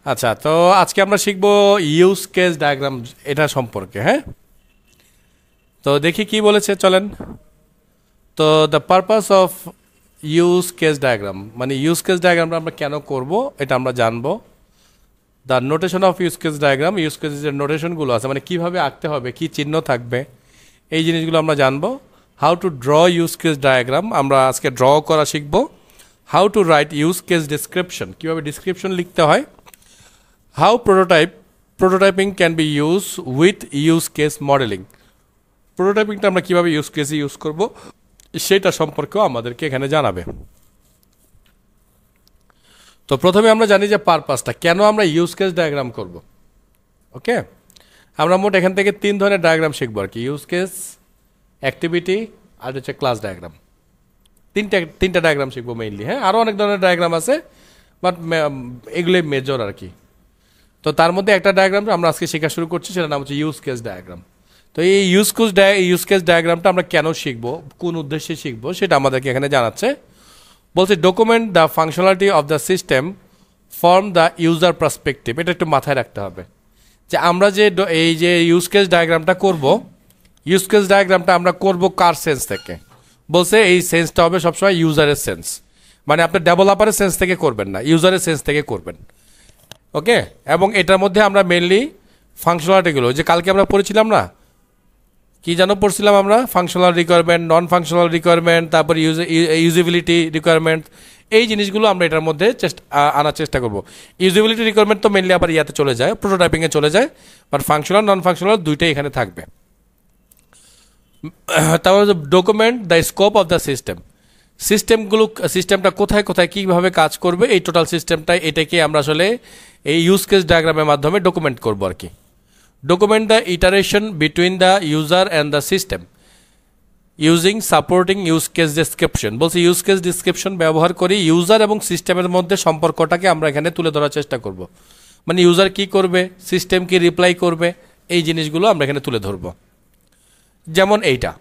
আচ্ছা, তো আজকে আমরা শিখবো ইউজ কেস ডায়াগ্রাম এটা সম্পর্কে। হ্যাঁ, তো দেখি কি বলেছে, চলেন। তো the purpose of use case diagram, মানে ইউজ কেস ডায়াগ্রামটা আমরা কেন করব এটা আমরা জানবো। The notation of use case diagram, use কেসের নোটেশনগুলো আছে, মানে কিভাবে আঁকতে হবে, কি চিহ্ন থাকবে, এই জিনিসগুলো আমরা জানবো। How to draw use case diagram, আমরা আজকে ড্র করা শিখবো। How to write use case description, কীভাবে ডিসক্রিপশন লিখতে হয়। How prototyping can be use with use case modeling, প্রোটোটাইপিংটা আমরা কীভাবে ইউজ কেসে ইউজ করব সেটা সম্পর্কেও আমাদেরকে এখানে জানাবে। তো প্রথমে আমরা জানি যে পারপাসটা, কেন আমরা ইউজ কেস ডায়াগ্রাম করব। ওকে, আমরা মোট এখান থেকে 3 ধরনের ডায়াগ্রাম শিখবো আর কি, ইউজ কেস, অ্যাক্টিভিটি আর হচ্ছে ক্লাস ডায়াগ্রাম। তিনটা ডায়াগ্রাম শিখবো মেইনলি। হ্যাঁ, আরও অনেক ধরনের ডায়াগ্রাম আছে, বাট এগুলোই মেজর আর কি। তো তার মধ্যে একটা ডায়াগ্রাম আমরা আজকে শেখা শুরু করছি, সেটার নাম হচ্ছে ইউজ কেস ডায়াগ্রাম। তো এই ইউজ কেস ডায়াগ্রামটা আমরা কেন শিখবো, কোন উদ্দেশ্যে শিখবো, সেটা আমাদেরকে এখানে জানাচ্ছে। বলছে document the functionality of the system from the user perspective. এটা একটু মাথায় রাখতে হবে যে আমরা যে এই যে ইউজ কেস ডায়াগ্রামটা করব, ইউজ কেস ডায়াগ্রামটা আমরা করব কার সেন্স থেকে। বলছে এই সেন্সটা হবে সবসময় ইউজারের সেন্স, মানে আপনি ডেভেলপারের সেন্স থেকে করবেন না, ইউজারের সেন্স থেকে করবেন। ওকে, এবং এটার মধ্যে আমরা মেনলি ফাংশনালিটিগুলো, যে কালকে আমরা পড়েছিলাম না, কি যেন পড়ছিলাম আমরা, functional requirement, non functional requirement, তারপর ইউজিবিলিটি রিকোয়ারমেন্ট, এই জিনিসগুলো আমরা এটার মধ্যে আনার চেষ্টা করব। ইউজিবিলিটি রিকোয়ারমেন্ট তো মেনলি আবার ইয়াতে চলে যায়, প্রোটোটাইপিংয়ে চলে যায়, বাট ফাংশনাল নন ফাংশনাল দুইটাই এখানে থাকবে। তারপর document the scope of the system, সিস্টেমটা কোথায় কোথায় কীভাবে কাজ করবে, এই টোটাল সিস্টেমটা, এটাকে আমরা আসলে এই ইউজ কেস ডায়াগ্রামের মাধ্যমে ডকুমেন্ট করবো আর কি। Document the iteration between the user and the system using supporting use case description. বলছে ইউজ কেস ডিসক্রিপশন ব্যবহার করে ইউজার এবং সিস্টেমের মধ্যে সম্পর্কটাকে আমরা এখানে তুলে ধরার চেষ্টা করব। মানে ইউজার কি করবে, সিস্টেম কি রিপ্লাই করবে, এই জিনিসগুলো আমরা এখানে তুলে ধরব। যেমন এটা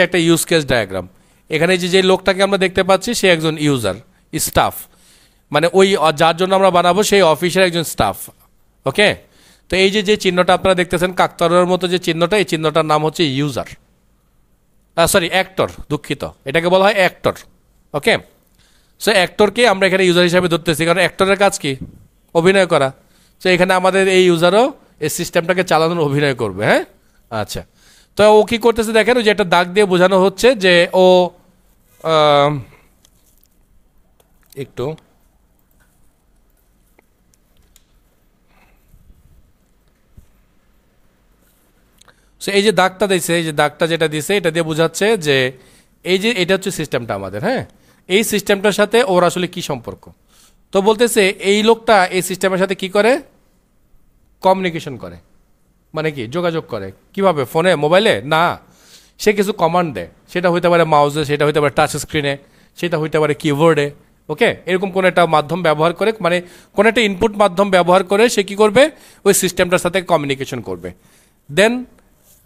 একটা ইউজ কেস ডায়াগ্রাম। এখানে যে লোকটাকে আমরা দেখতে পাচ্ছি সে একজন ইউজার, স্টাফ, মানে ওই যার জন্য আমরা বানাবো সেই অফিসের একজন স্টাফ। ওকে, তো এই যে চিহ্নটা আপনারা দেখতেছেন কাকতাড়ুয়ার মতো যে চিহ্নটা, এই চিহ্নটার নাম হচ্ছে ইউজার, সরি অ্যাক্টর, দুঃখিত, এটাকে বলা হয় অ্যাক্টর। ওকে, সো অ্যাক্টরকে আমরা এখানে ইউজার হিসাবে ধরতেছি, কারণ অ্যাক্টরের কাজ কি, অভিনয় করা। তো এখানে আমাদের এই ইউজারও এই সিস্টেমটাকে চালানোর অভিনয় করবে। হ্যাঁ, আচ্ছা, তো ও কী করতেছে দেখেন, ওই যে একটা দাগ দিয়ে বোঝানো হচ্ছে যে ও একটু সো এই যে দাগটা দিয়েছে, এই যে দাগটা যেটা দিছে, এটা দিয়ে বোঝাচ্ছে যে এই যে এটা হচ্ছে সিস্টেমটা আমাদের। হ্যাঁ, এই সিস্টেমটার সাথে ওর আসলে কি সম্পর্ক। তো বলতেছে এই লোকটা এই সিস্টেমের সাথে কি করে, কমিউনিকেশন করে, মানে কি যোগাযোগ করে, কিভাবে, ফোনে, মোবাইলে না, সে কিছু কমান্ড দেয়, সেটা হইতে পারে মাউসে, সেটা হইতে পারে টাচ স্ক্রিনে, সেটা হইতে পারে কিবোর্ডে। ওকে, এরকম কোনো একটা মাধ্যম ব্যবহার করে, মানে কোনো একটা ইনপুট মাধ্যম ব্যবহার করে সে কী করবে, ওই সিস্টেমটার সাথে কমিউনিকেশন করবে। দেন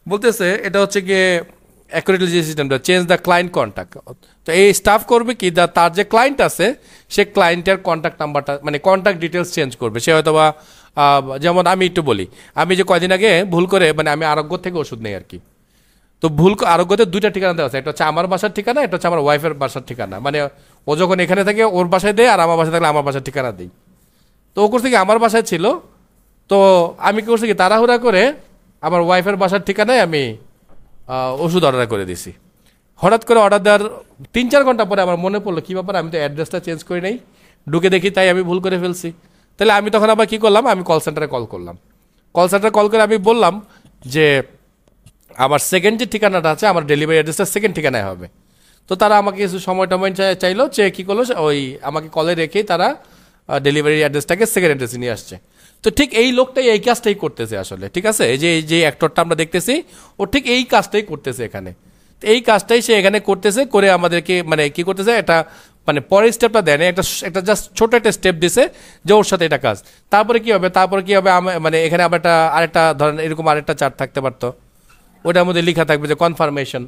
বলতেছে এটা হচ্ছে গিয়ে অ্যাকুরেটলি যে সিস্টেমটা, চেঞ্জ দ্য ক্লায়েন্ট কন্ট্যাক্ট। তো এই স্টাফ করবে কি, তার যে ক্লায়েন্ট আছে সে ক্লায়েন্টের কন্ট্যাক্ট নাম্বারটা, মানে কন্ট্যাক্ট ডিটেলস চেঞ্জ করবে। সে হয়তো বা যেমন আমি একটু বলি, আমি যে কয়দিন আগে ভুল করে, মানে আমি আরোগ্য থেকে ওষুধ নেই আর কি, তো আরোগ্যতে 2টা ঠিকানা দেওয়া আছে, একটা হচ্ছে আমার বাসার ঠিকানা, একটা হচ্ছে আমার ওয়াইফের বাসার ঠিকানা। মানে ও যখন এখানে থাকে ওর বাসায় দেয়, আর আমার বাসায় থাকলে আমার বাসার ঠিকানা দিই। তো ও করছে কি, আমার বাসায় ছিল, তো আমি কি করছি কি, তাড়াহুড়া করে আমার ওয়াইফের বাসার ঠিকানায় আমি ওষুধ অর্ডার করে দিছি। হঠাৎ করে অর্ডার দেওয়ার 3-4 ঘন্টা পরে আমার মনে পড়লো কী ব্যাপার, আমি তো অ্যাড্রেসটা চেঞ্জ করে নেই, ঢুকে দেখি তাই আমি ভুল করে ফেলছি। তাহলে আমি তখন আবার কী করলাম, আমি কল সেন্টারে কল করলাম। কল সেন্টারে কল করে আমি বললাম যে আমার সেকেন্ড যে ঠিকানাটা আছে, আমার ডেলিভারি অ্যাড্রেসটা সেকেন্ড ঠিকানায় হবে। তো তারা আমাকে কিছু সময় টময় চাইলো, যে কী করলো, ওই আমাকে কলে রেখেই তারা ডেলিভারি অ্যাড্রেসটাকে সেকেন্ড অ্যাড্রেসে নিয়ে আসছে। তো ঠিক এই লোকটাই এই কাজটাই করতেছে আসলে, ঠিক আছে, এই যে অ্যাক্টরটা আমরা দেখতেছি ও ঠিক এই কাজটাই করতেছে এখানে। তো এই কাজটাই সে এখানে করতেছে, করে আমাদেরকে মানে কি করতেছে, এটা মানে পরের স্টেপটা দেয় না, একটা জাস্ট ছোট একটা স্টেপ দিছে যে ওর সাথে এটা কাজ। তারপরে কি হবে, মানে এখানে আবার আরেকটা ধরেন এরকম আরেকটা চার্ট থাকতে পারতো, ওটার মধ্যে লেখা থাকবে যে কনফার্মেশন।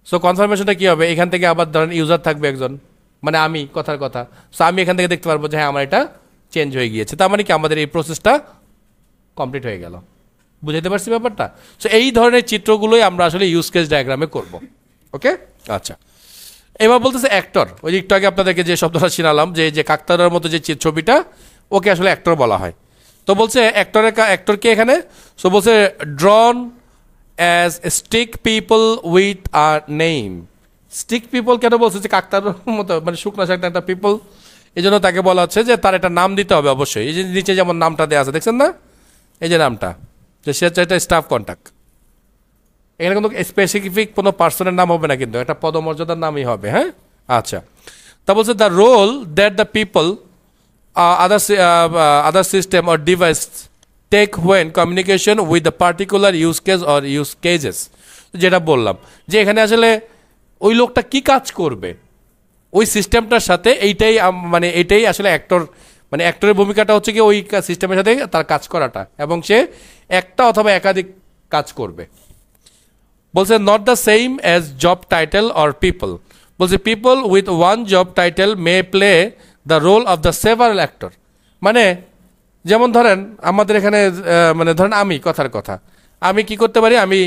সো কনফার্মেশনটা কী হবে, এখান থেকে আবার ধরেন ইউজার থাকবে একজন, মানে আমি কথার কথা। সো আমি এখান থেকে দেখতে পারবো যে হ্যাঁ আমার এটা চেঞ্জ হয়ে গিয়েছে, তার মানে কি আমাদের এই প্রসেসটা কমপ্লিট হয়ে গেল। বুঝাইতে পারছি ব্যাপারটা? সো এই ধরনের চিত্রগুলোই আমরা আসলে ইউজ কেস ডায়াগ্রামে করব। ওকে, আচ্ছা। এবার বলতেছে অ্যাক্টর। ওই একটু আগে আপনাদেরকে যে শব্দটা শোনালাম, যে কাকতারার মতো যে ছবিটা, ওকে আসলে অ্যাক্টর বলা হয়। তো বলছে অ্যাক্টরকে এখানে, সো বলছে ড্রন as stick people with a name. Stick people কেন বলছে? যে কাকতারার মতো মানে শুকনা শাকটা একটা পিপল, এই জন্য তাকে বলা হচ্ছে যে তার একটা নাম দিতে হবে অবশ্যই। এই যে নিচে যেমন নামটা দেওয়া আছে দেখছেন না, এই যে নামটা, যে সে হচ্ছে একটা স্টাফ কন্ট্যাক্ট। এখানে কিন্তু স্পেসিফিক কোনো পার্সনের নাম হবে না, কিন্তু একটা পদমর্যাদার নামই হবে। হ্যাঁ, আচ্ছা। তা বলছে the role that the people other system or device take when communication with the particular use case or use cases. যেটা বললাম যে এখানে আসলে ওই লোকটা কি কাজ করবে ওই সিস্টেমটার সাথে, মানে এইটাই আসলে অ্যাক্টর, মানে অ্যাক্টরের ভূমিকাটা হচ্ছে কি ওই সিস্টেমের সাথে তার কাজ করাটা, এবং সে একটা অথবা একাধিক কাজ করবে। বলছে not the same as job title or people. বলছে people with one job title may play the role of the several actor. মানে যেমন ধরেন আমাদের এখানে মানে ধরেন আমি কথার কথা, আমি কি করতে পারি, আমি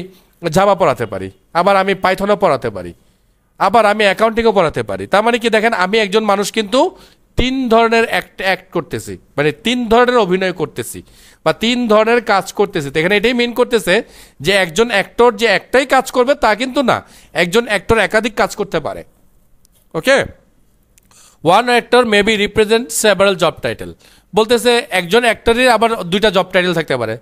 জাভা পড়াতে পারি, আবার আমি পাইথনও পড়াতে পারি, আবার আমি অ্যাকাউন্টিংও পড়াতে পারি। তার মানে কি দেখেন, আমি একজন মানুষ কিন্তু তিন ধরনের অ্যাক্ট করতেছি, মানে তিন ধরনের অভিনয় করতেছি বা তিন ধরনের কাজ করতেছি। তো এখানে এটাই মিন করতেছে যে একজন অ্যাক্টর যে একটাই কাজ করবে তা কিন্তু না, একজন অ্যাক্টর একাধিক কাজ করতে পারে। Okay, one actor may be represent several job title. বলতেছে একজন অ্যাক্টরের আবার দুইটা জব টাইটেল থাকতে পারে।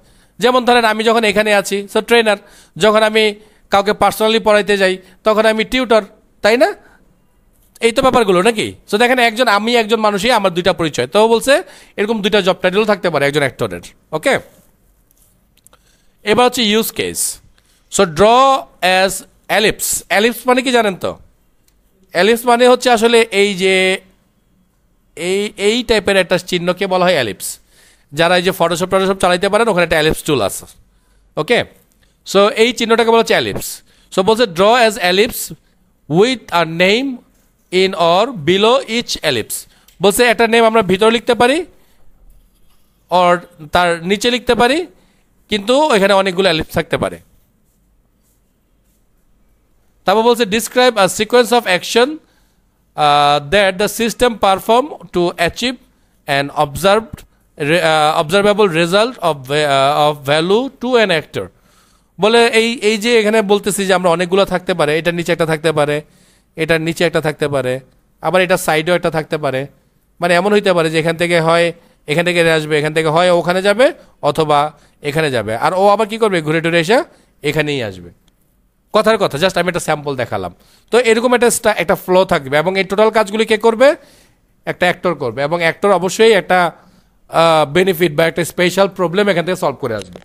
যেমন ধরেন আমি যখন এখানে আছি সো ট্রেনার, যখন আমি কাউকে পার্সোনালি পড়াইতে যাই তখন আমি টিউটর, তাই না? এই তো ব্যাপারগুলো নাকি? সো দেখেন আমি একজন মানুষই, আমার দুইটা পরিচয়। তো বলছে এরকম দুইটা জব টাইটেল থাকতে পারে একজন অ্যাক্টরের। ওকে, এবার হচ্ছে use case. So draw as ellipse. Ellipse মানে কি জানেন তো? অ্যালিপস মানে হচ্ছে আসলে এই যে এই টাইপের একটা চিহ্নকে বলা হয় অ্যালিপস। যারা এই যে ফটোশপ চালাইতে পারেন ওখানে একটা অ্যালিপস টুল আছে। ওকে, সো এই চিহ্নটাকে বলা হচ্ছে অ্যালিপস। সো বলছে draw as ellipse with a name in or below each ellipse. বলছে একটা নেম আমরা ভিতরে লিখতে পারি অর তার নিচে লিখতে পারি, কিন্তু এখানে অনেকগুলো অ্যালিপস থাকতে পারে। তারপর বলছে describe a sequence of action that the system perform to achieve an observable result of value to an actor. বলে এই যে এখানে বলতেছি যে আমরা অনেকগুলো থাকতে পারে, এটার নিচে একটা থাকতে পারে, এটার নিচে একটা থাকতে পারে, আবার এটার সাইডেও একটা থাকতে পারে। মানে এমন হইতে পারে যে এখান থেকে আসবে, এখান থেকে হয় ওখানে যাবে অথবা এখানে যাবে, আর ও আবার কি করবে, ঘুরে টুরে এসে এখানেই আসবে। কথার কথা, জাস্ট আমি একটা স্যাম্পল দেখালাম। তো এরকম একটা ফ্লো থাকবে, এবং এই টোটাল কাজগুলি কে করবে? একটা অ্যাক্টর করবে, এবং অ্যাক্টর অবশ্যই একটা বেনিফিট বা একটা স্পেশাল প্রবলেম এখান থেকে সলভ করে আসবে।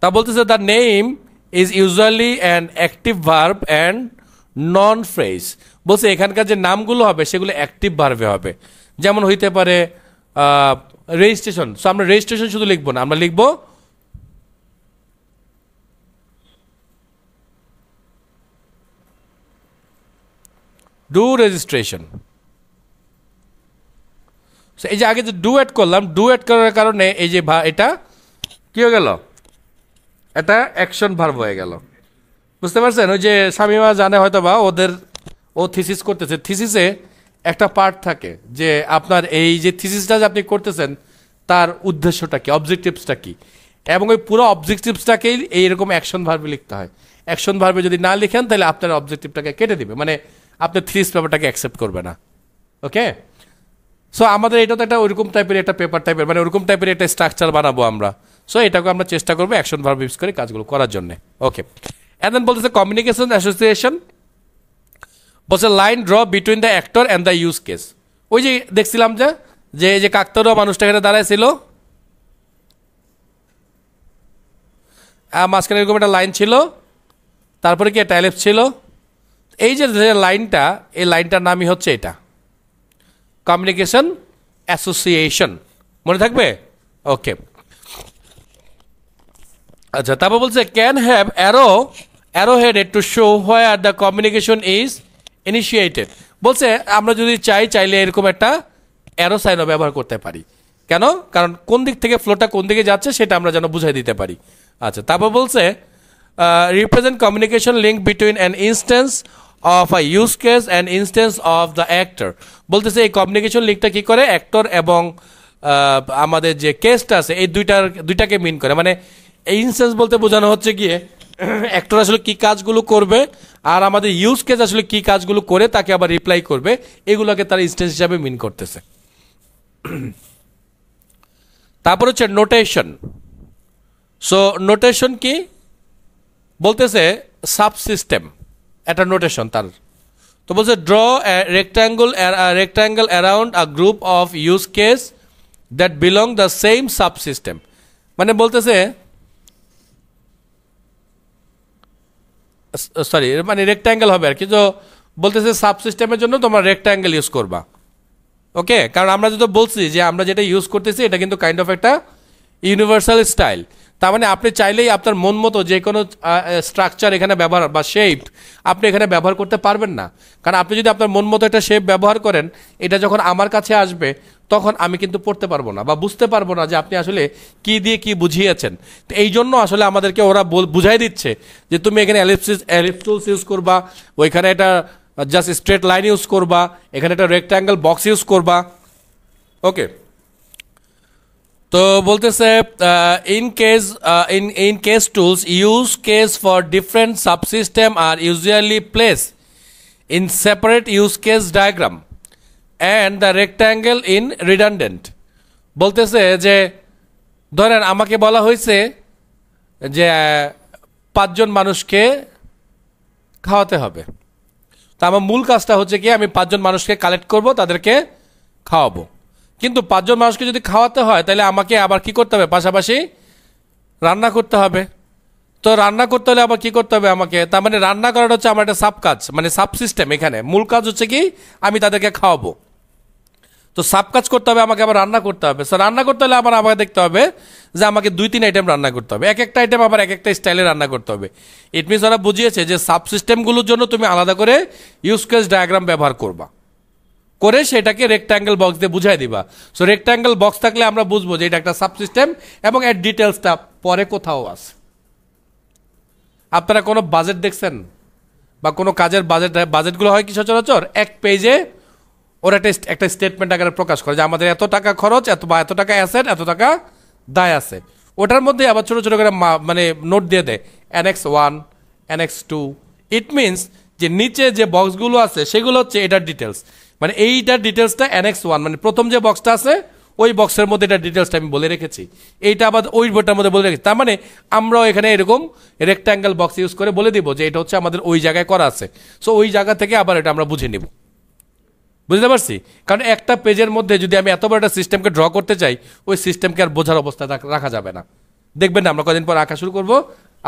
তা বলতেছে the name is usually an active verb and non phrase. বলছে এখানকার যে নামগুলো হবে সেগুলো অ্যাক্টিভ ভার্বে হবে। যেমন হইতে পারে রেজিস্ট্রেশন। সো আমরা রেজিস্ট্রেশন শুধু লিখবো না, আমরা লিখবো ডু রেজিস্ট্রেশন। এই যে আগে যে ডু অ্যাড করলাম, ডু অ্যাড করার কারণে এই যে এটা কি হয়ে গেল, এটা অ্যাকশন ভার্ব হয়ে গেল। বুঝতে পারছেন? ওই যে শামিমা জানে হয়তো বা ও থিসিস করতেছে, থিসিসে একটা পার্ট থাকে যে আপনার এই যে থিসিসটা যে আপনি করতেছেন তার উদ্দেশ্যটা কি, অবজেক্টিভসটা কি, এবং ওই পুরো অবজেক্টিভসটাকেই এইরকম অ্যাকশন ভার্বে লিখতে হয়। অ্যাকশন ভার্বে যদি না লিখেন তাহলে আপনার অবজেক্টিভটাকে কেটে দিবে, মানে আপনার থিসিস পেপারটাকে অ্যাকসেপ্ট করবে না। ওকে, সো আমাদের এটা তো একটা ওইরকম টাইপের একটা পেপার টাইপের, মানে ওরকম টাইপের একটা স্ট্রাকচার বানাবো আমরা। সো এটাকে আমরা চেষ্টা করবো অ্যাকশন ভার্ব ইউজ করে কাজগুলো করার জন্য। ওকে, এন্ড দেন বলতেছে কমিউনিকেশন অ্যাসোসিয়েশন। বলছে line draw between the actor and the use case. ওই যে দেখছিলাম যে এই যে কাকতারুয়া মানুষটা এখানে দাঁড়াইছিল, মাঝখানে এরকম একটা লাইন ছিল, তারপরে কি একটা অ্যালিপস ছিল। এই যে লাইনটা, এই লাইনটার নামই হচ্ছে এটা কমিউনিকেশন অ্যাসোসিয়েশন। মনে থাকবে? ওকে, আচ্ছা। তারপর বলছে can have arrow headed to show where the communication is initiated. বলছে আমরা যদি চাইলে এরকম একটা অ্যারো সাইনও ব্যবহার করতে পারি। কেন? কারণ কোন দিক থেকে ফ্লোটা কোন দিকে যাচ্ছে সেটা আমরা যেন বুঝাই দিতে পারি। আচ্ছা, তারপর বলছে represent communication link between an instance of a use case and instance of the actor. বলতেছে এই কমিউনিকেশন লিঙ্কটা কি করে, অ্যাক্টর এবং আমাদের যে কেসটা আছে এই দুইটাকে মিন করে। মানে এই ইনস্ট্যান্স বলতে বোঝানো হচ্ছে গিয়ে অ্যাক্টর আসলে কি কাজগুলো করবে আর আমাদের ইউজ কেস আসলে কি কাজগুলো করে তাকে আবার রিপ্লাই করবে, এগুলোকে তারা ইনস্ট্যান্স হিসাবে মিন করতেছে। তারপর হচ্ছে নোটেশন। সো নোটেশন কি বলতেছে, সাবসিস্টেম একটা নোটেশন তার। তো বলছে draw rectangle around a group of use case that belong the same subsystem. মানে বলতেছে সরি মানে রেক্ট্যাঙ্গেল হবে আর কি। তো বলতেছে সাবসিস্টেমের জন্য তোমরা রেক্ট্যাঙ্গেল ইউজ করবা। ওকে, কারণ আমরা যেটা বলছি যে আমরা যেটা ইউজ করতেছি এটা কিন্তু কাইন্ড অফ একটা ইউনিভার্সাল স্টাইল। তার মানে আপনি চাইলেই আপনার মন মতো যে কোনো স্ট্রাকচার এখানে ব্যবহার বা শেপ আপনি এখানে ব্যবহার করতে পারবেন না। কারণ আপনি যদি আপনার মন মতো একটা শেপ ব্যবহার করেন, এটা যখন আমার কাছে আসবে তখন আমি কিন্তু পড়তে পারবো না বা বুঝতে পারবো না যে আপনি আসলে কি দিয়ে কি বুঝিয়েছেন। তো এই জন্য আসলে আমাদেরকে ওরা বুঝাই দিচ্ছে যে তুমি এখানে এলিপস ইউজ করবা, ওইখানে এটা জাস্ট স্ট্রেট লাইন ইউজ করবা, এখানে একটা রেক্ট্যাঙ্গেল বক্স ইউজ করবা। ওকে, তো বলতেছে in case tools use case for different subsystem are usually place in separate use case diagram and the rectangle in redundant. বলতেছে যে ধরেন আমাকে বলা হয়েছে যে 5 জন মানুষকে খাওয়াতে হবে। তা আমার মূল কাজটা হচ্ছে কি আমি 5 জন মানুষকে কালেক্ট করব, তাদেরকে খাওয়াবো। কিন্তু 5 জন মানুষকে যদি খাওয়াতে হয় তাহলে আমাকে আবার কি করতে হবে, পাশাপাশি রান্না করতে হবে। তো রান্না করতে হলে আবার কি করতে হবে আমাকে, তার মানে রান্না করাটা হচ্ছে আমার একটা সাব কাজ, মানে সাব সিস্টেম। এখানে মূল কাজ হচ্ছে কি আমি তাদেরকে খাওয়াবো। তো সাব কাজ করতে হবে, আমাকে আবার রান্না করতে হবে। সো রান্না করতে হলে আবার আমাকে দেখতে হবে যে আমাকে 2-3 আইটেম রান্না করতে হবে, এক একটা আইটেম আবার এক একটা স্টাইলে রান্না করতে হবে। ইট মিনস ওরা বুঝিয়েছে যে সাব সিস্টেমগুলোর জন্য তুমি আলাদা করে ইউজ কেস ডায়াগ্রাম ব্যবহার করবা, করে সেটাকে রেক্ট্যাঙ্গেল বক্স দিয়ে বুঝাই দিবা। সো রেক্ট্যাঙ্গেল বক্স থাকলে আমরা বুঝবো যে এটা একটা সাব সিস্টেম এবং এর ডিটেলসটা পরে কোথাও আছে। আপনারা কোনো বাজেট দেখছেন বা কোনো কাজের বাজেটগুলো হয় কি সচরাচর এক পেজে ওরা একটা স্টেটমেন্ট আকারে প্রকাশ করে যে আমাদের এত টাকা খরচ, এত টাকা অ্যাসেট, এত টাকা দায় আছে। ওটার মধ্যে আবার ছোটো ছোটো করে মানে নোট দিয়ে দেয় অ্যানেক্স 1, অ্যানেক্স 2। ইট মিনস যে নিচে যে বক্সগুলো আছে সেগুলো হচ্ছে এটার ডিটেলস, মানে এইটার ডিটেলসটা অ্যানেক্স 1, মানে প্রথম যে বক্সটা আছে ওই বক্সের মধ্যে এটার ডিটেলসটা আমি বলে রেখেছি, এইটা আবার ওই বইটার মধ্যে বলে রেখেছি। তার মানে আমরাও এখানে এরকম রেক্ট্যাঙ্গেল বক্স ইউজ করে বলে দিব যে এটা হচ্ছে আমাদের ওই জায়গায় করা আছে। সো ওই জায়গা থেকে আবার এটা আমরা বুঝে নিব। বুঝতে পারছি? কারণ একটা পেজের মধ্যে যদি আমি এত বড় একটা সিস্টেমকে ড্র করতে চাই, ওই সিস্টেমকে আর বোঝার অবস্থায় রাখা যাবে না। দেখবেন না আমরা কদিন পর আঁকা শুরু করবো,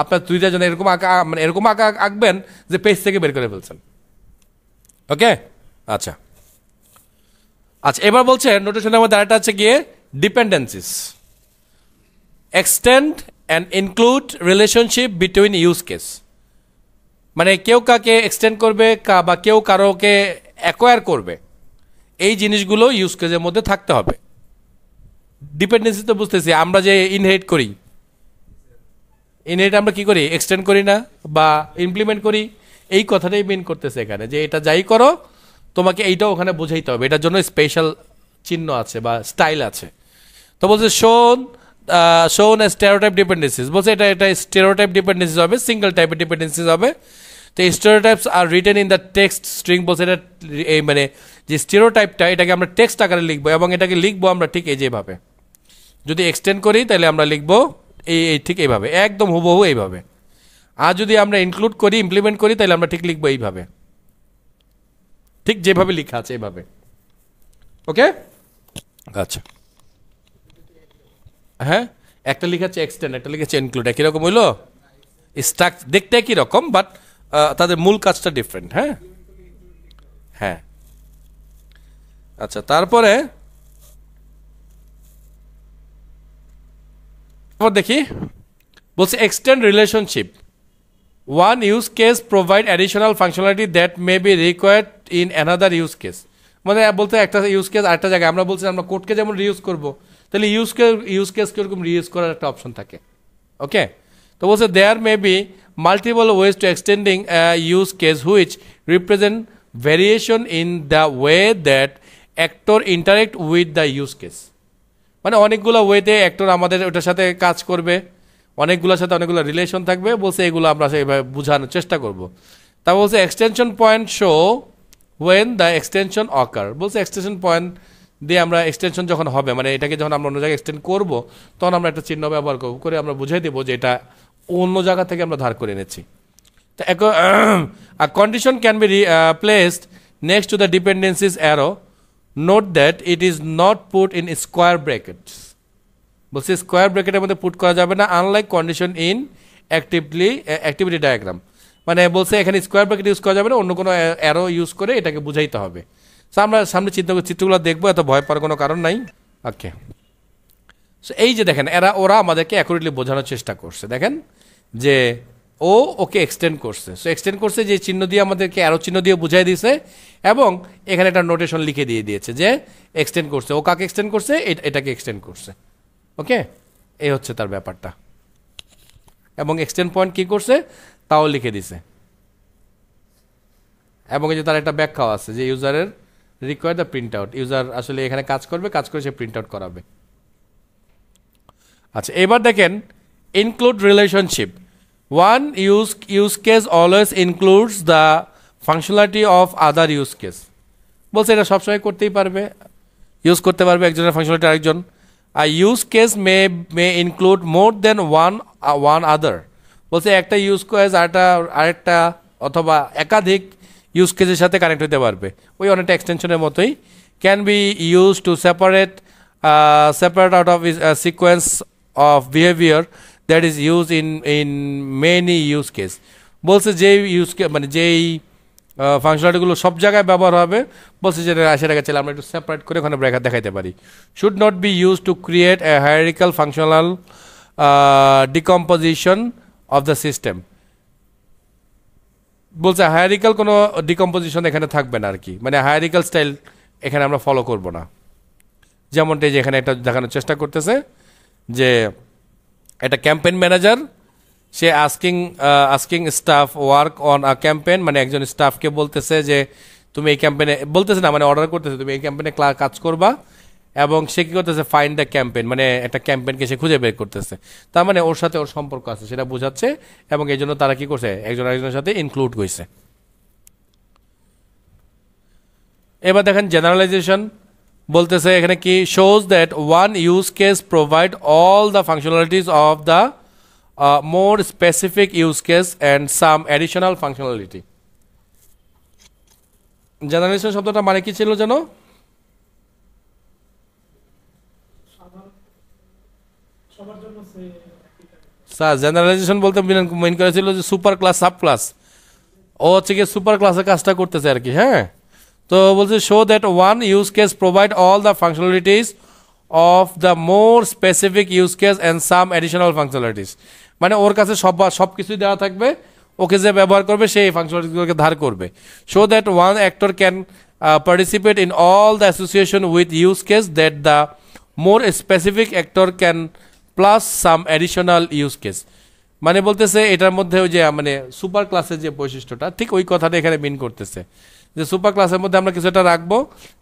আপনার 2-3 জন এরকম আঁকা, মানে এরকম আঁকা আঁকবেন যে পেজ থেকে বের করে ফেলছেন। ওকে, আচ্ছা আচ্ছা, এবার বলছে নোটেশনের মধ্যে আরেকটা হচ্ছে গিয়ে dependencies. Extend and include relationship between use case. মানে কেউ কাকে এক্সটেন্ড করবে বা কেউ কারোকে অ্যাকোয়ার করবে, এই জিনিসগুলো ইউজ কেসের মধ্যে থাকতে হবে। ডিপেন্ডেন্সি তো বুঝতেছি, আমরা যে ইনহেরিট করি, ইনহেরিট আমরা কি করি, এক্সটেন্ড করি না বা ইমপ্লিমেন্ট করি, এই কথাটাই মেন করতেছে এখানে যে এটা যাই করো তোমাকে এইটাও ওখানে বোঝাইতে হবে, এটার জন্য স্পেশাল চিহ্ন আছে বা স্টাইল আছে। তো বলছে শোন স্টেরিওটাইপ ডিপেন্ডেন্সিস। বলছে এটা স্টেরিওটাইপ ডিপেন্ডেন্সিস হবে, সিঙ্গেল টাইপের ডিপেন্ডেন্সিস হবে। তো stereotypes are written in the text string. বলছে এটা এই মানে যে স্টেরিওটাইপটা এটাকে আমরা টেক্সট আকারে লিখবো এবং এটাকে লিখবো আমরা ঠিক এই যেভাবে, যদি এক্সটেন্ড করি তাহলে আমরা লিখবো এই ঠিক এইভাবে, একদম হুবহু এইভাবে। আর যদি আমরা ইনক্লুড করি, ইমপ্লিমেন্ট করি, তাহলে আমরা ঠিক লিখবো এইভাবে, ঠিক যেভাবে লেখা আছে এইভাবে। ওকে, আচ্ছা হ্যাঁ, একটা লিখাচ্ছে এক্সটেন্ড, একটা লিখেছে ইনক্লুড, একই রকম হইলো, স্ট্রাকচার দেখতে একই রকম, বাট তাদের মূল কাজটা ডিফারেন্ট। হ্যাঁ হ্যাঁ, আচ্ছা তারপরে দেখি বলছে extend relationship. One use case provide additional functionality that may be required in another use case. মানে বলতে একটা ইউজ কেস আরেকটা জায়গায় আমরা বলছি আমরা কোডকে যেমন রিইউজ করবো, তাহলে ইউজ কেস কিরকম রিইউজ করার একটা অপশন থাকে। ওকে, তো বলছে there may be multiple ways to extending use case which represent variation in the way that actor interact with the use case. মানে অনেকগুলো ওয়েতে অ্যাক্টর আমাদের ওটার সাথে কাজ করবে, অনেকগুলোর সাথে অনেকগুলো রিলেশন থাকবে, বলছে এগুলো আমরা সেইভাবে বোঝানোর চেষ্টা করব। তা বলছে extension point show when the extension occur. বলছে এক্সটেনশন পয়েন্ট দিয়ে আমরা এক্সটেনশন যখন হবে, মানে এটাকে যখন আমরা অন্য জায়গায় এক্সটেন্ড করব, তখন আমরা একটা চিহ্ন ব্যবহার করব, করে আমরা বুঝাই দেবো যে এটা অন্য জায়গা থেকে আমরা ধার করে এনেছি। তো condition can be placed next to the dependencies arrow, note that it is not put in square brackets. বলছে স্কোয়ার ব্র্যাকেটের মধ্যে পুট করা যাবে না, unlike condition in activity diagram. মানে বলছে এখানে স্কোয়ার ব্র্যাকেট ইউজ করা যাবে না, অন্য কোনো অ্যারো ইউজ করে এটাকে বুঝাইতে হবে। সো আমরা সামনে চিত্রগুলো দেখবো, এত ভয় পাওয়ার কোনো কারণ নাই। ওকে, সো এই যে দেখেন ওরা আমাদেরকে অ্যাকুরেটলি বোঝানোর চেষ্টা করছে। দেখেন যে ওকে এক্সটেন্ড করছে, সো এক্সটেন্ড করছে যে চিহ্ন দিয়ে আমাদেরকে অ্যারো চিহ্ন দিয়ে বুঝাই দিয়েছে, এবং এখানে একটা নোটেশন লিখে দিয়ে দিয়েছে যে এক্সটেন্ড করছে, ও কাকে এক্সটেন্ড করছে, এটাকে এক্সটেন্ড করছে। ওকে, এই হচ্ছে তার ব্যাপারটা, এবং এক্সটেন্ড পয়েন্ট কি করছে তাও লিখে দিছে, এবং এই যে তার একটা ব্যাখ্যাও আছে যে ইউজারের require the print out. User আসলে এখানে কাজ করবে, কাজ করে সে প্রিন্ট আউট করাবে। আচ্ছা, এবার দেখেন include relationship. One use case always includes the functionality of other use case. বলছে এটা সবসময় করতেই পারবে, ইউজ করতে পারবে একজনের ফাংশনালিটি আরেকজন। আর ইউজ কেস মে ইনক্লুড মোর দেন ওয়ান আদার। বলছে একটা ইউজ কেস আরেকটা অথবা একাধিক ইউজ কেসের সাথে কানেক্ট হতে পারবে, ওই অনেকটা এক্সটেনশনের মতোই। Can be use two separate out of sequence of behaviour that is use in many use case. বলছে যেই মানে যেই ফাংশনালিটিগুলো সব জায়গায় ব্যবহার হবে, বলছে যে সেটাকে চাইলে আমরা একটু সেপারেট করে ওখানে ব্রেকার দেখাইতে পারি। Should not be use to create a hierarchical functional decomposition of the system. বলছে হায়ারিক্যাল কোনো ডিকম্পোজিশন এখানে থাকবে না আর কি, মানে হায়ারিক্যাল স্টাইল এখানে আমরা ফলো করব না। যেমনটা যে এখানে একটা দেখানোর চেষ্টা করতেছে যে একটা campaign manager, say asking staff work on a campaign, মানে একজন স্টাফকে বলতেছে যে তুমি এই ক্যাম্পেইনে, বলতেছে না মানে অর্ডার করতেছে তুমি এই ক্যাম্পেইনে কাজ করবা, এবং সে কী করতেছে ফাইন্ড দ্য ক্যাম্পেইন, মানে একটা ক্যাম্পেইনকে সে খুঁজে বের করতেছে, তার মানে ওর সাথে ওর সম্পর্ক আছে সেটা বোঝাচ্ছে, এবং এই জন্য তারা কি করছে একজন আরেকজনের সাথে ইনক্লুড হয়েছে। এবার দেখেন জেনারেলাইজেশন বলতেছে এখানে কি, shows that one use case provide all the functionalities of the more specific use case and some additional functionality. Generation শব্দটা মানে কি ছিল যেন? স্যার জেনারেলাইজেশন বলতে মিন করেছিল যে সুপার ক্লাস সাব ক্লাস, ও হচ্ছে কি সুপার ক্লাসের কাজটা করতেছে আর কি। হ্যাঁ, তো বলছে show that one use case provide all the functionalities of the more specific use case and some additional functionalities. মানে ওর কাছে সব কিছুই দেওয়া থাকবে, ওকে যে ব্যবহার করবে সেই ফাংশনালিটিগুলোকে ধার করবে। Show that one actor can participate in all the association with use case that the more specific actor can plus some additional use case. মানে বলতেছে এটার মধ্যে ওই যে মানে সুপার ক্লাসের যে বৈশিষ্ট্যটা, ঠিক ওই কথাটা এখানে মিন করতেছে যে সুপার ক্লাসের মধ্যে আমরা কিছুটা রাখবো,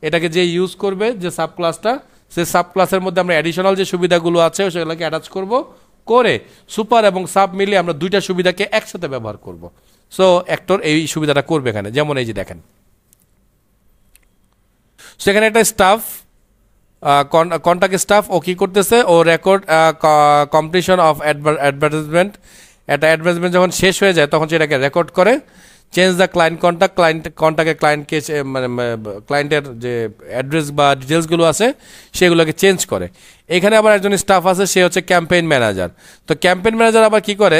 এটাকে যে ইউজ করবে যে সাব ক্লাসটা, সেই সাব ক্লাসের মধ্যে আমরা অ্যাডিশনাল যে সুবিধাগুলো আছে সেগুলোকে অ্যাটাচ করব, করে সুপার এবং সাব মিলিয়ে আমরা দুইটা সুবিধাকে একসাথে ব্যবহার করব। সো অ্যাক্টর এই সুবিধাটা করবে এখানে, যেমন এই যে দেখেন সেখানে একটা স্টাফ কন্টাক্ট স্টাফ ও কি করতেছে, ও রেকর্ড কমপ্লিশন অফ অ্যাডভার্টাইজমেন্ট। একটা অ্যাডভার্টাইজমেন্ট যখন শেষ হয়ে যায় তখন সেটাকে রেকর্ড করে, চেঞ্জ দ্য ক্লায়েন্ট কন্ট্যাক্টে ক্লায়েন্টকে মানে ক্লায়েন্টের যে অ্যাড্রেস বা ডিটেলসগুলো আছে সেগুলোকে চেঞ্জ করে। এখানে আবার একজন স্টাফ আছে, সে হচ্ছে ক্যাম্পেইন ম্যানেজার। তো ক্যাম্পেইন ম্যানেজার আবার কি করে,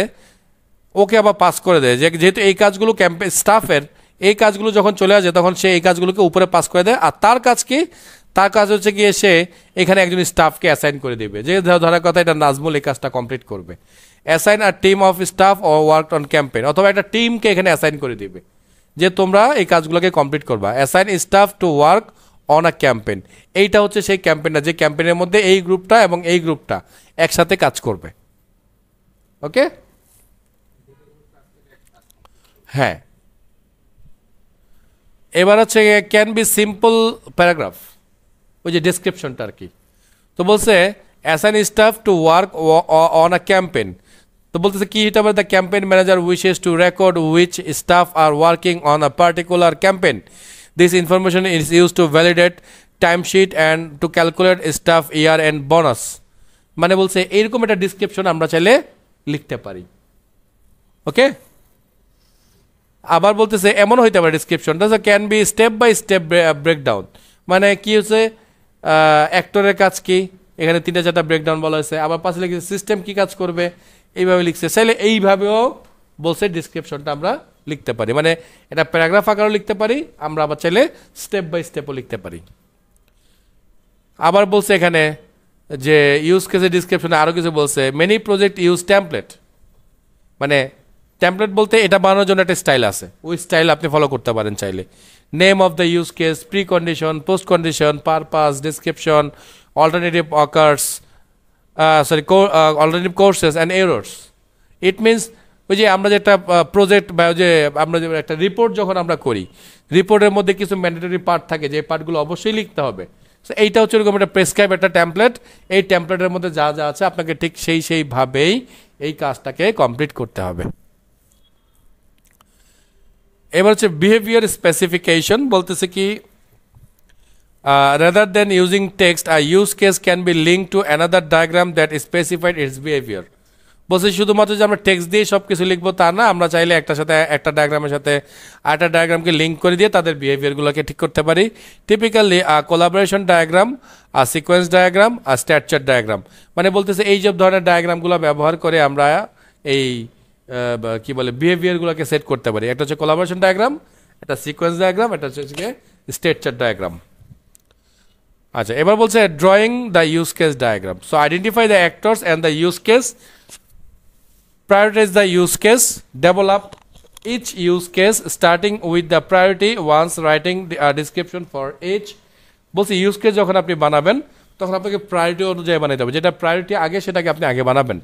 ওকে আবার পাস করে দেয় যে যেহেতু এই কাজগুলো স্টাফের, এই কাজগুলো যখন চলে আসে তখন সে এই কাজগুলোকে উপরে পাস করে দেয়। আর তার কাজ কি, তার কাজ হচ্ছে গিয়ে সে এখানে একজন স্টাফকে অ্যাসাইন করে দেবে, যে ধরার কথা এটা নাজমুল এই কাজটা কমপ্লিট করবে। Assign are team of staff to work on campaign, অথবা একটা টিমকে এখানে অ্যাসাইন করে দিবে যে তোমরা এই কাজগুলোকে কমপ্লিট করবা। Assign staff to work on a campaign. এইটা হচ্ছে সেই ক্যাম্পেইনটা, যে ক্যাম্পেইনের মধ্যে এই গ্রুপটা এবং এই গ্রুপটা একসাথে কাজ করবে। ওকে, হ্যাঁ। এবার হচ্ছে ক্যান বি সিম্পল প্যারাগ্রাফ, ওই যে ডেসক্রিপশনটা আর কি। তো বলছে assign staff to work on a campaign. তো বলতেছে কি হতে পারে, the campaign manager wishes to record which staff are working on a particular campaign. This information is use to validate timesheet and to calculate staff year and bonus. মানে বলছে এইরকম একটা description আমরা চাইলে লিখতে পারি। ওকে, আবার বলতেছে এমন হইতে পারে ডিসক্রিপশনটা can be step by step breakdown. মানে কি হচ্ছে, অ্যাক্টরের কাজ কি, এখানে 3-4টা ব্রেকডাউন বলা হয়েছে। আবার পাশে লিখেছে সিস্টেম কি কাজ করবে, এইভাবে লিখছে। চাইলে এইভাবেও বলছে ডিসক্রিপশনটা আমরা লিখতে পারি, মানে এটা প্যারাগ্রাফ আকারেও লিখতে পারি আমরা, আবার চাইলে স্টেপ বাই স্টেপও লিখতে পারি। আবার বলছে এখানে যে ইউজ কেসের ডিসক্রিপশনে আরও কিছু বলছে, মেনি প্রজেক্ট ইউজ টেমপ্লেট। মানে টেমপ্লেট বলতে এটা বানানোর জন্য একটা স্টাইল আছে, ওই স্টাইল আপনি ফলো করতে পারেন চাইলে। Name of the use case, pre condition, post condition, purpose, description, alternative occurs, alternative courses and errors. It means ওই যে আমরা যে একটা প্রজেক্ট বা যে আমরা যে একটা রিপোর্ট যখন আমরা করি, রিপোর্টের মধ্যে কিছু ম্যান্ডেটরি পার্ট থাকে যে পার্টগুলো অবশ্যই লিখতে হবে। সো এইটা হচ্ছে এরকম একটা প্রেসক্রাইব একটা টেমপ্লেট। এই টেমপ্লেটের মধ্যে যা যা আছে আপনাকে ঠিক সেইভাবেই এই কাজটাকে কমপ্লিট করতে হবে। এবার হচ্ছে বিহেভিয়ার স্পেসিফিকেশন, বলতেছে কি rather than using text a use case can be link to another diagram that specified it's behaviour. বলছে শুধুমাত্র যে আমরা টেক্সট দিয়ে সব কিছু লিখবো তা না, আমরা চাইলে একটার সাথে একটা ডায়াগ্রামের সাথে আরেকটা ডায়াগ্রামকে লিঙ্ক করে দিয়ে তাদের বিহেভিয়ারগুলোকে ঠিক করতে পারি। Typically collaboration diagram, sequence diagram, structure diagram. মানে বলতেছে এই সব ধরনের ডায়াগ্রামগুলো ব্যবহার করে আমরা এই কি বলে বিহেভিয়ারগুলোকে সেট করতে পারি। একটা হচ্ছে কোলাবোরেশন ডায়াগ্রাম, একটা সিকোয়েন্স ডায়াগ্রাম, একটা হচ্ছে স্ট্রাকচার ডায়াগ্রাম। আচ্ছা, এবার বলছে drawing the use case diagram. So identify the actors and the use case, prioritize the use case, develop each use case starting with the priority once writing the description for each। বলছি use case যখন আপনি বানাবেন তখন আপনাকে priority অনুযায়ী বানাতে হবে, যেটা প্রায়োরিটি আগে সেটাকে আপনি আগে বানাবেন।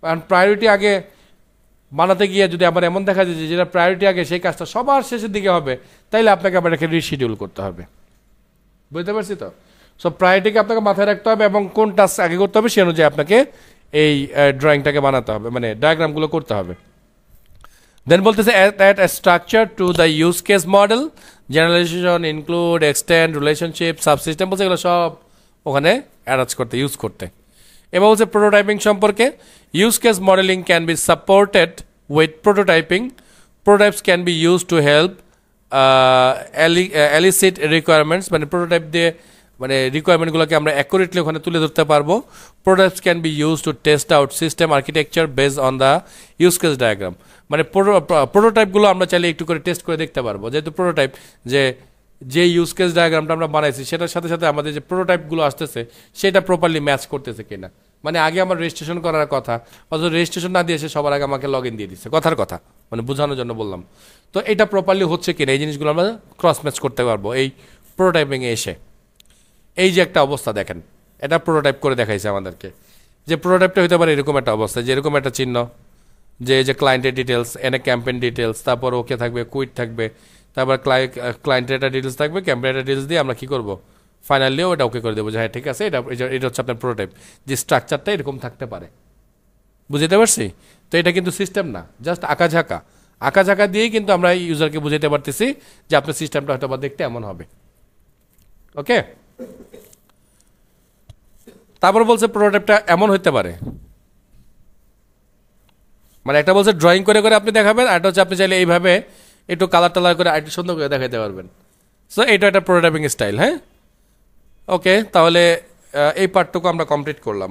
কারণ প্রায়োরিটি আগে বানাতে গিয়ে যদি আবার এমন দেখা যায় যে যেটা প্রায়োরিটি আগে সেই কাজটা সবার শেষের দিকে হবে, তাইলে আপনাকে আবার এটাকে রিশিডিউল করতে হবে। বুঝতে পারছি তো? সো প্রায়োরিটিকে আপনাকে মাথায় রাখতে হবে এবং কোন টাস্ক আগে করতে হবে সে অনুযায়ী আপনাকে এই ড্রয়িংটাকে বানাতে হবে, মানে ডায়াগ্রামগুলো করতে হবে। দেন বলতেছে add a structure to the use case model, generalization, include, extend, relationship, subsystem, বলছে এগুলো সব ওখানে অ্যাটাচ করতে, ইউজ করতে। এবার বলছে প্রোটোটাইপিং সম্পর্কে, use case modeling can be supported with prototyping. Prototypes can be use to help elicit requirements. মানে প্রোটোটাইপ দিয়ে মানে রিকোয়ারমেন্টগুলোকে আমরা অ্যাকুরেটলি ওখানে তুলে ধরতে পারবো। Prototypes can be use to test out system architecture based on the use case diagram. মানে প্রোটোটাইপগুলো আমরা চাইলে একটু করে টেস্ট করে দেখতে পারবো, যেহেতু প্রোটোটাইপ যে ইউজ কেস ডায়াগ্রামটা আমরা বানাইছি সেটার সাথে সাথে আমাদের যে প্রোটোটাইপগুলো আসতেছে সেটা প্রপারলি ম্যাচ করতেছে কিনা। মানে আগে আমার রেজিস্ট্রেশন করার কথা, অথচ রেজিস্ট্রেশন না দিয়ে সে সবার আগে আমাকে লগ ইন দিয়ে দিচ্ছে, কথার কথা, মানে বোঝানোর জন্য বললাম। তো এটা প্রপারলি হচ্ছে কিনা এই জিনিসগুলো আমরা ক্রস ম্যাচ করতে পারবো এই প্রোটোটাইপিংয়ে এসে। এই যে একটা অবস্থা দেখেন, এটা প্রোটোটাইপ করে দেখাইছে আমাদেরকে, যে প্রোটোটাইপটা হতে পারে এরকম একটা অবস্থা, যে এরকম একটা চিহ্ন, যে ক্লায়েন্টের ডিটেলস, এনে ক্যাম্পেইন ডিটেলস, তারপর ওকে থাকবে, কুইট থাকবে, তারপর ক্লায়েন্টের একটা ডিটেলস থাকবে, ক্যাম্পেইনের ডিটেলস দিয়ে আমরা কি করব, ফাইনালিও ওটা ওকে করে দেবো যে হ্যাঁ ঠিক আছে, এটা হচ্ছে আপনার প্রোটোটাইপ। যে স্ট্রাকচারটা এরকম থাকতে পারে, বুঝতে পারছি তো? এটা কিন্তু সিস্টেম না, জাস্ট আঁকাঝাঁকা দিয়েই কিন্তু আমরা ইউজারকে বুঝাইতে পারতেছি যে আপনার সিস্টেমটা হয়তো বা দেখতে এমন হবে। ওকে, তারপর বলছে প্রোটোটাইপটা এমন হতে পারে, মানে একটা বলছে ড্রয়িং করে করে আপনি দেখাবেন, আর একটা হচ্ছে আপনি চাইলে এইভাবে একটু কালার টালার করে একটু সুন্দর করে দেখাতে পারবেন। সো এটা একটা প্রোটোটাইপিং স্টাইল। হ্যাঁ, ওকে, তাহলে এই পার্টটুকু আমরা কমপ্লিট করলাম।